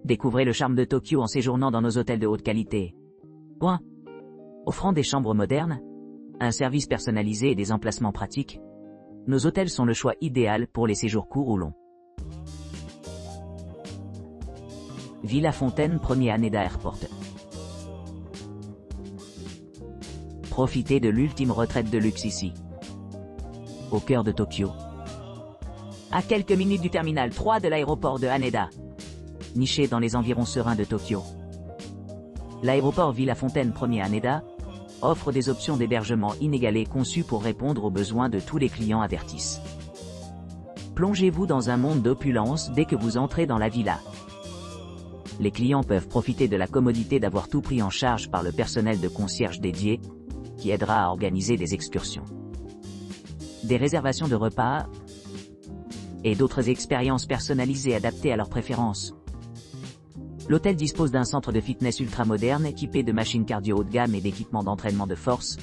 Découvrez le charme de Tokyo en séjournant dans nos hôtels de haute qualité. Point. Offrant des chambres modernes, un service personnalisé et des emplacements pratiques, nos hôtels sont le choix idéal pour les séjours courts ou longs. Villa Fontaine Premier Haneda Airport. Profitez de l'ultime retraite de luxe ici, au cœur de Tokyo. À quelques minutes du terminal 3 de l'aéroport de Haneda, niché dans les environs sereins de Tokyo. L'aéroport Villa Fontaine Premier Haneda offre des options d'hébergement inégalées conçues pour répondre aux besoins de tous les clients avertis. Plongez-vous dans un monde d'opulence dès que vous entrez dans la villa. Les clients peuvent profiter de la commodité d'avoir tout pris en charge par le personnel de concierge dédié, qui aidera à organiser des excursions, des réservations de repas et d'autres expériences personnalisées adaptées à leurs préférences. L'hôtel dispose d'un centre de fitness ultramoderne équipé de machines cardio haut de gamme et d'équipements d'entraînement de force,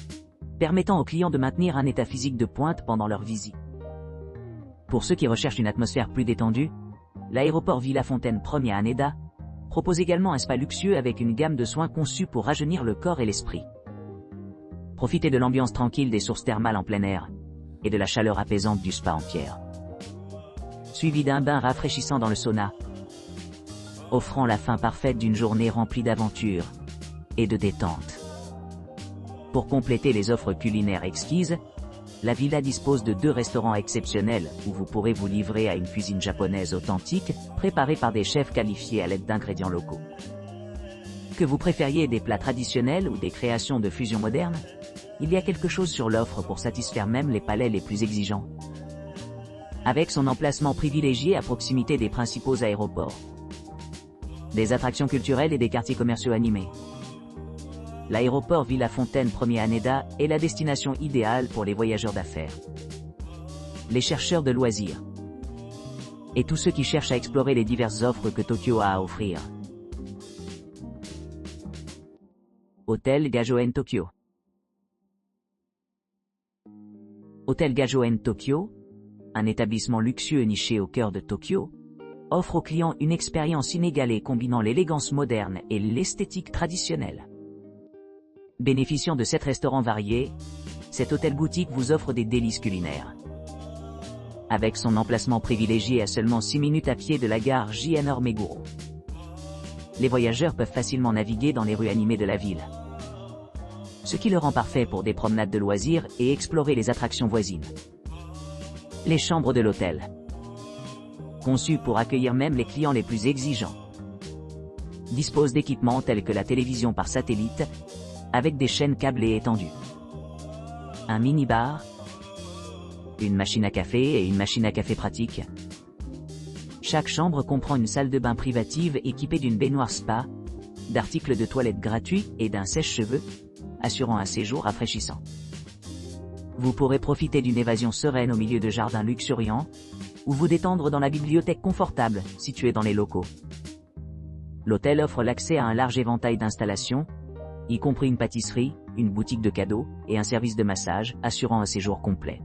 permettant aux clients de maintenir un état physique de pointe pendant leur visite. Pour ceux qui recherchent une atmosphère plus détendue, l'aéroport Villa Fontaine Premier Haneda propose également un spa luxueux avec une gamme de soins conçus pour rajeunir le corps et l'esprit. Profitez de l'ambiance tranquille des sources thermales en plein air et de la chaleur apaisante du spa en pierre, suivi d'un bain rafraîchissant dans le sauna, offrant la fin parfaite d'une journée remplie d'aventures et de détente. Pour compléter les offres culinaires exquises, la villa dispose de 2 restaurants exceptionnels où vous pourrez vous livrer à une cuisine japonaise authentique, préparée par des chefs qualifiés à l'aide d'ingrédients locaux. Que vous préfériez des plats traditionnels ou des créations de fusion moderne, il y a quelque chose sur l'offre pour satisfaire même les palais les plus exigeants. Avec son emplacement privilégié à proximité des principaux aéroports, des attractions culturelles et des quartiers commerciaux animés, l'aéroport Villa Fontaine Premier Haneda est la destination idéale pour les voyageurs d'affaires, les chercheurs de loisirs et tous ceux qui cherchent à explorer les diverses offres que Tokyo a à offrir. Hôtel Gajoen Tokyo. Hôtel Gajoen Tokyo, un établissement luxueux niché au cœur de Tokyo, offre aux clients une expérience inégalée combinant l'élégance moderne et l'esthétique traditionnelle. Bénéficiant de 7 restaurants variés, cet hôtel boutique vous offre des délices culinaires. Avec son emplacement privilégié à seulement 6 minutes à pied de la gare JR Meguro, les voyageurs peuvent facilement naviguer dans les rues animées de la ville, ce qui le rend parfait pour des promenades de loisirs et explorer les attractions voisines. Les chambres de l'hôtel, conçues pour accueillir même les clients les plus exigeants, disposent d'équipements tels que la télévision par satellite, avec des chaînes câblées étendues, un mini-bar, une machine à café et une machine à café pratique. Chaque chambre comprend une salle de bain privative équipée d'une baignoire spa, d'articles de toilette gratuits et d'un sèche-cheveux, assurant un séjour rafraîchissant. Vous pourrez profiter d'une évasion sereine au milieu de jardins luxuriants, ou vous détendre dans la bibliothèque confortable située dans les locaux. L'hôtel offre l'accès à un large éventail d'installations, y compris une pâtisserie, une boutique de cadeaux et un service de massage, assurant un séjour complet.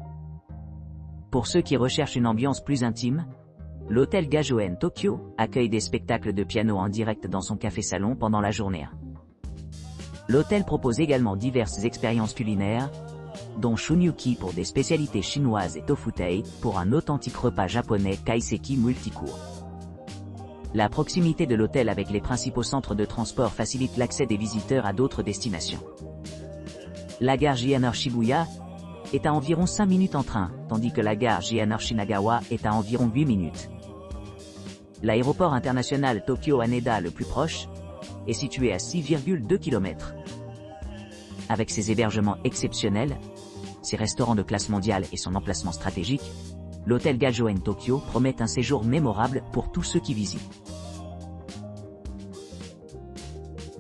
Pour ceux qui recherchent une ambiance plus intime, l'hôtel Gajoen Tokyo accueille des spectacles de piano en direct dans son café-salon pendant la journée. L'hôtel propose également diverses expériences culinaires, dont Shunyuki pour des spécialités chinoises et Tofutei pour un authentique repas japonais kaiseki multicours. La proximité de l'hôtel avec les principaux centres de transport facilite l'accès des visiteurs à d'autres destinations. La gare JR Shibuya est à environ 5 minutes en train, tandis que la gare JR Shinagawa est à environ 8 minutes. L'aéroport international Tokyo Haneda le plus proche est situé à 6,2 km. Avec ses hébergements exceptionnels, ses restaurants de classe mondiale et son emplacement stratégique, l'hôtel Gajoen Tokyo promet un séjour mémorable pour tous ceux qui visitent.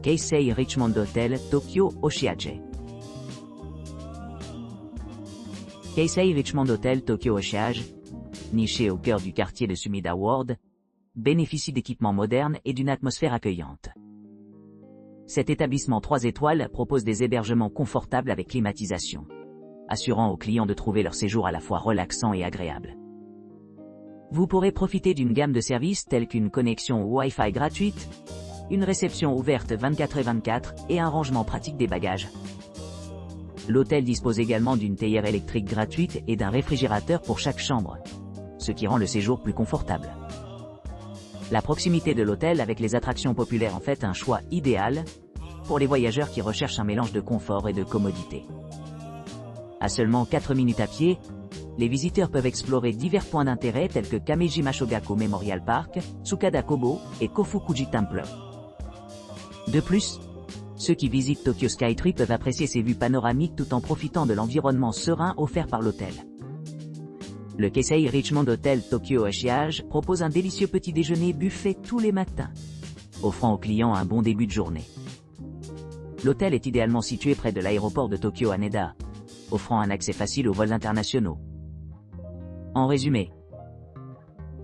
Keisei Richmond Hotel Tokyo Oshiage. Keisei Richmond Hotel Tokyo Oshiage, niché au cœur du quartier de Sumida Ward, bénéficie d'équipements modernes et d'une atmosphère accueillante. Cet établissement 3 étoiles propose des hébergements confortables avec climatisation, assurant aux clients de trouver leur séjour à la fois relaxant et agréable. Vous pourrez profiter d'une gamme de services tels qu'une connexion Wi-Fi gratuite, une réception ouverte 24/24 et un rangement pratique des bagages. L'hôtel dispose également d'une théière électrique gratuite et d'un réfrigérateur pour chaque chambre, ce qui rend le séjour plus confortable. La proximité de l'hôtel avec les attractions populaires en fait un choix idéal pour les voyageurs qui recherchent un mélange de confort et de commodité. À seulement 4 minutes à pied, les visiteurs peuvent explorer divers points d'intérêt tels que Kamejima Shogaku Memorial Park, Tsukada Kobo et Kofukuji Temple. De plus, ceux qui visitent Tokyo Skytree peuvent apprécier ses vues panoramiques tout en profitant de l'environnement serein offert par l'hôtel. Le Keisei Richmond Hotel Tokyo Oshiage propose un délicieux petit déjeuner buffet tous les matins, offrant aux clients un bon début de journée. L'hôtel est idéalement situé près de l'aéroport de Tokyo Haneda, offrant un accès facile aux vols internationaux. En résumé,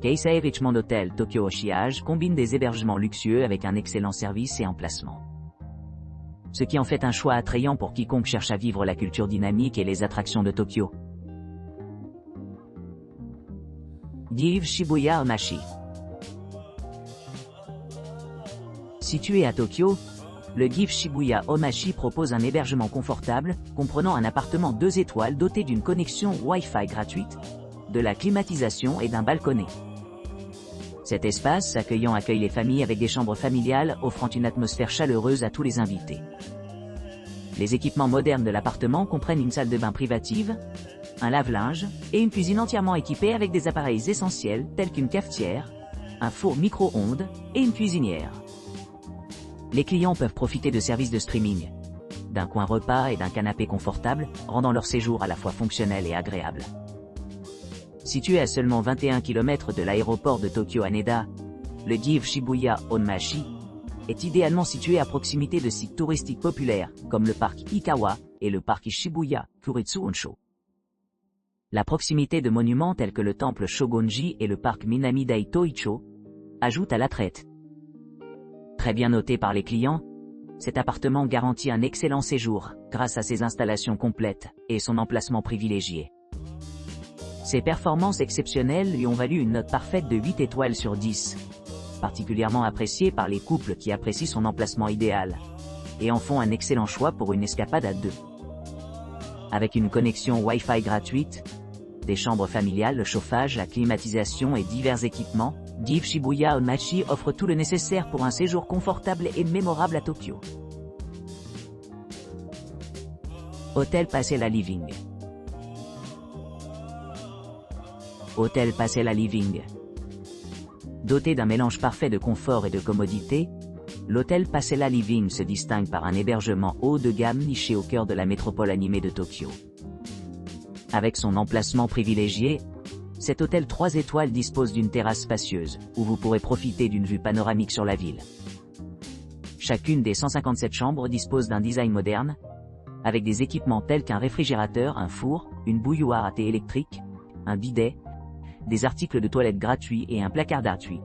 Keisei Richmond Hotel Tokyo Oshiage combine des hébergements luxueux avec un excellent service et emplacement, ce qui en fait un choix attrayant pour quiconque cherche à vivre la culture dynamique et les attractions de Tokyo. Give Shibuya Omachi. Situé à Tokyo, le Give Shibuya Omachi propose un hébergement confortable, comprenant un appartement 2 étoiles doté d'une connexion Wi-Fi gratuite, de la climatisation et d'un balconnet. Cet espace accueillant accueille les familles avec des chambres familiales offrant une atmosphère chaleureuse à tous les invités. Les équipements modernes de l'appartement comprennent une salle de bain privative, un lave-linge et une cuisine entièrement équipée avec des appareils essentiels tels qu'une cafetière, un four micro-ondes et une cuisinière. Les clients peuvent profiter de services de streaming, d'un coin repas et d'un canapé confortable, rendant leur séjour à la fois fonctionnel et agréable. Situé à seulement 21 km de l'aéroport de Tokyo Haneda, le Give Shibuya Onmachi est idéalement situé à proximité de sites touristiques populaires comme le parc Ikawa et le parc Shibuya Kuritsu Onsho. La proximité de monuments tels que le temple Shogunji et le parc Minami-dai Toicho ajoute à l'attrait. Très bien noté par les clients, cet appartement garantit un excellent séjour grâce à ses installations complètes et son emplacement privilégié. Ses performances exceptionnelles lui ont valu une note parfaite de 8 étoiles sur 10, particulièrement appréciée par les couples qui apprécient son emplacement idéal et en font un excellent choix pour une escapade à 2. Avec une connexion Wi-Fi gratuite, des chambres familiales, le chauffage, la climatisation et divers équipements, Give Shibuya Onmachi offre tout le nécessaire pour un séjour confortable et mémorable à Tokyo. Hôtel Pasella Living. Hôtel Pasella Living. Doté d'un mélange parfait de confort et de commodité, l'hôtel Pasella Living se distingue par un hébergement haut de gamme niché au cœur de la métropole animée de Tokyo. Avec son emplacement privilégié, cet hôtel 3 étoiles dispose d'une terrasse spacieuse, où vous pourrez profiter d'une vue panoramique sur la ville. Chacune des 157 chambres dispose d'un design moderne, avec des équipements tels qu'un réfrigérateur, un four, une bouilloire à thé électrique, un bidet, des articles de toilette gratuits et un placard gratuit.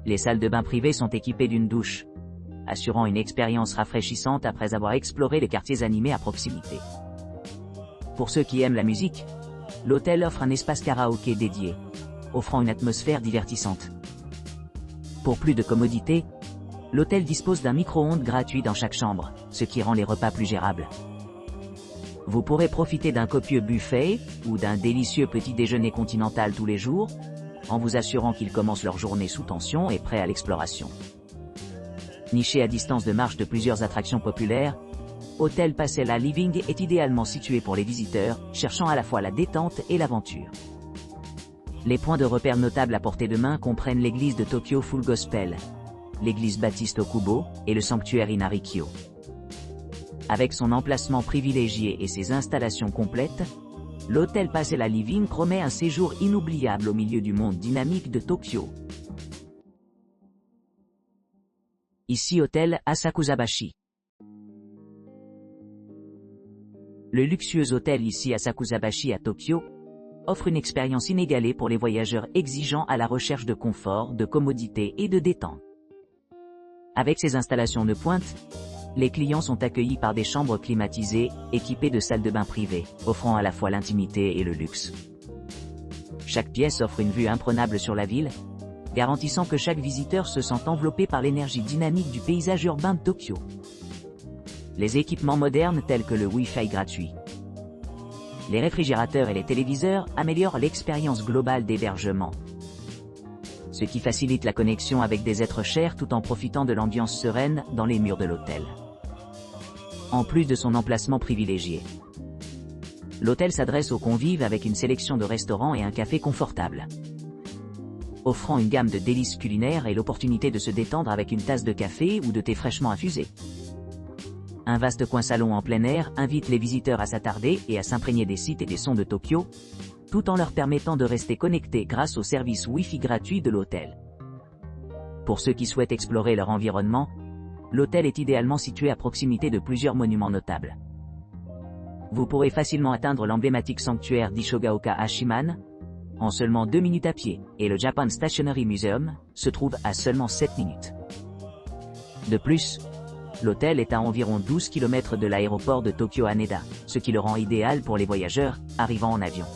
Les salles de bain privées sont équipées d'une douche, assurant une expérience rafraîchissante après avoir exploré les quartiers animés à proximité. Pour ceux qui aiment la musique, l'hôtel offre un espace karaoké dédié, offrant une atmosphère divertissante. Pour plus de commodité, l'hôtel dispose d'un micro-ondes gratuit dans chaque chambre, ce qui rend les repas plus gérables. Vous pourrez profiter d'un copieux buffet ou d'un délicieux petit déjeuner continental tous les jours, en vous assurant qu'ils commencent leur journée sous tension et prêts à l'exploration. Niché à distance de marche de plusieurs attractions populaires, Hôtel Pasella Living est idéalement situé pour les visiteurs, cherchant à la fois la détente et l'aventure. Les points de repère notables à portée de main comprennent l'église de Tokyo Full Gospel, l'église baptiste Okubo et le sanctuaire Inarikyo. Avec son emplacement privilégié et ses installations complètes, l'hôtel Pasella Living promet un séjour inoubliable au milieu du monde dynamique de Tokyo. Ici hôtel Asakusabashi. Le luxueux hôtel ici Asakusabashi à Tokyo offre une expérience inégalée pour les voyageurs exigeants à la recherche de confort, de commodité et de détente. Avec ses installations de pointe, les clients sont accueillis par des chambres climatisées, équipées de salles de bain privées, offrant à la fois l'intimité et le luxe. Chaque pièce offre une vue imprenable sur la ville, garantissant que chaque visiteur se sent enveloppé par l'énergie dynamique du paysage urbain de Tokyo. Les équipements modernes tels que le Wi-Fi gratuit, les réfrigérateurs et les téléviseurs améliorent l'expérience globale d'hébergement, ce qui facilite la connexion avec des êtres chers tout en profitant de l'ambiance sereine dans les murs de l'hôtel. En plus de son emplacement privilégié, l'hôtel s'adresse aux convives avec une sélection de restaurants et un café confortable, offrant une gamme de délices culinaires et l'opportunité de se détendre avec une tasse de café ou de thé fraîchement infusé. Un vaste coin salon en plein air invite les visiteurs à s'attarder et à s'imprégner des sites et des sons de Tokyo, tout en leur permettant de rester connectés grâce au service Wi-Fi gratuit de l'hôtel. Pour ceux qui souhaitent explorer leur environnement, l'hôtel est idéalement situé à proximité de plusieurs monuments notables. Vous pourrez facilement atteindre l'emblématique sanctuaire d'Ishogaoka Hashiman en seulement 2 minutes à pied, et le Japan Stationery Museum se trouve à seulement 7 minutes. De plus, l'hôtel est à environ 12 km de l'aéroport de Tokyo Haneda, ce qui le rend idéal pour les voyageurs arrivant en avion.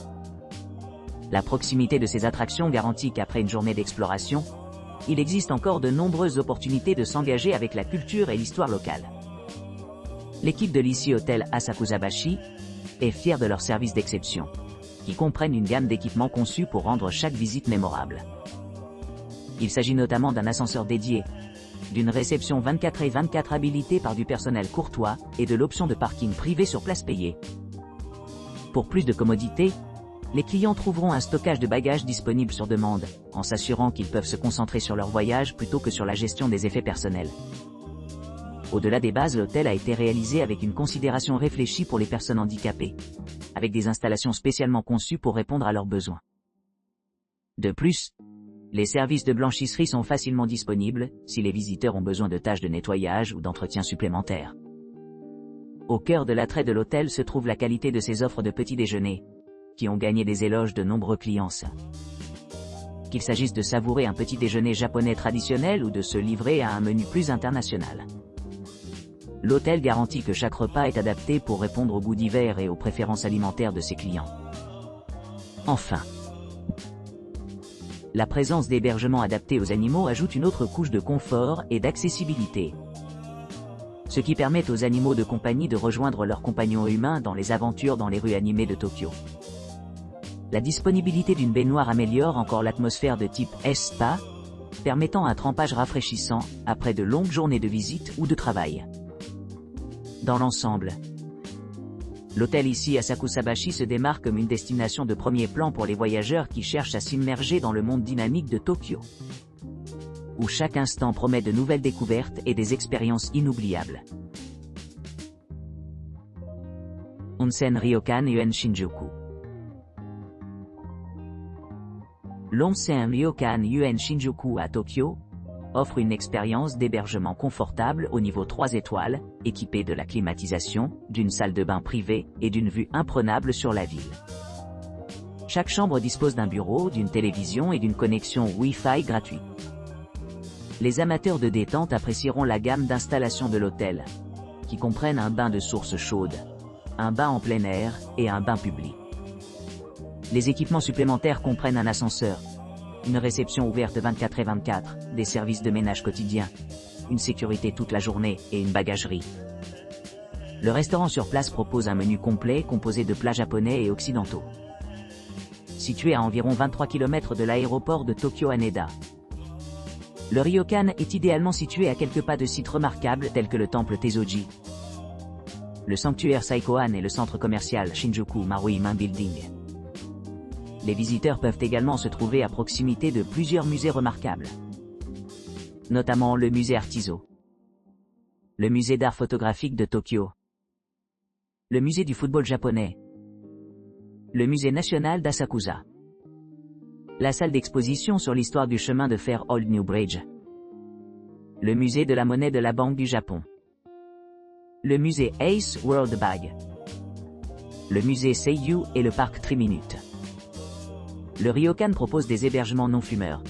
La proximité de ces attractions garantit qu'après une journée d'exploration, il existe encore de nombreuses opportunités de s'engager avec la culture et l'histoire locale. L'équipe de l'Issey Hotel Asakusabashi est fière de leurs services d'exception, qui comprennent une gamme d'équipements conçus pour rendre chaque visite mémorable. Il s'agit notamment d'un ascenseur dédié, d'une réception 24/24 habilitée par du personnel courtois et de l'option de parking privé sur place payée. Pour plus de commodité, les clients trouveront un stockage de bagages disponible sur demande, en s'assurant qu'ils peuvent se concentrer sur leur voyage plutôt que sur la gestion des effets personnels. Au-delà des bases, l'hôtel a été réalisé avec une considération réfléchie pour les personnes handicapées, avec des installations spécialement conçues pour répondre à leurs besoins. De plus, les services de blanchisserie sont facilement disponibles si les visiteurs ont besoin de tâches de nettoyage ou d'entretien supplémentaires. Au cœur de l'attrait de l'hôtel se trouve la qualité de ses offres de petit déjeuner, qui ont gagné des éloges de nombreux clients. Qu'il s'agisse de savourer un petit déjeuner japonais traditionnel ou de se livrer à un menu plus international, l'hôtel garantit que chaque repas est adapté pour répondre aux goûts divers et aux préférences alimentaires de ses clients. Enfin, la présence d'hébergements adaptés aux animaux ajoute une autre couche de confort et d'accessibilité, ce qui permet aux animaux de compagnie de rejoindre leurs compagnons humains dans les aventures dans les rues animées de Tokyo. La disponibilité d'une baignoire améliore encore l'atmosphère de type spa, permettant un trempage rafraîchissant après de longues journées de visite ou de travail. Dans l'ensemble, l'hôtel Issey Asakusabashi se démarque comme une destination de premier plan pour les voyageurs qui cherchent à s'immerger dans le monde dynamique de Tokyo, où chaque instant promet de nouvelles découvertes et des expériences inoubliables. Onsen Ryokan Uen Shinjuku. L'Onsen Ryokan Uen Shinjuku à Tokyo offre une expérience d'hébergement confortable au niveau 3 étoiles, équipée de la climatisation, d'une salle de bain privée et d'une vue imprenable sur la ville. Chaque chambre dispose d'un bureau, d'une télévision et d'une connexion Wi-Fi gratuite. Les amateurs de détente apprécieront la gamme d'installations de l'hôtel, qui comprennent un bain de source chaude, un bain en plein air et un bain public. Les équipements supplémentaires comprennent un ascenseur, une réception ouverte 24/24, des services de ménage quotidien, une sécurité toute la journée et une bagagerie. Le restaurant sur place propose un menu complet composé de plats japonais et occidentaux. Situé à environ 23 km de l'aéroport de Tokyo Haneda, le ryokan est idéalement situé à quelques pas de sites remarquables tels que le temple Tezoji, le sanctuaire Saikohan et le centre commercial Shinjuku Maruiman Building. Les visiteurs peuvent également se trouver à proximité de plusieurs musées remarquables, notamment le musée Artiso, le musée d'art photographique de Tokyo, le musée du football japonais, le musée national d'Asakusa, la salle d'exposition sur l'histoire du chemin de fer Old New Bridge, le musée de la monnaie de la Banque du Japon, le musée Ace World Bag, le musée Seiyu et le parc 3 minutes. Le ryokan propose des hébergements non fumeurs,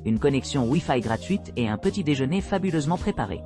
une connexion Wi-Fi gratuite et un petit déjeuner fabuleusement préparé.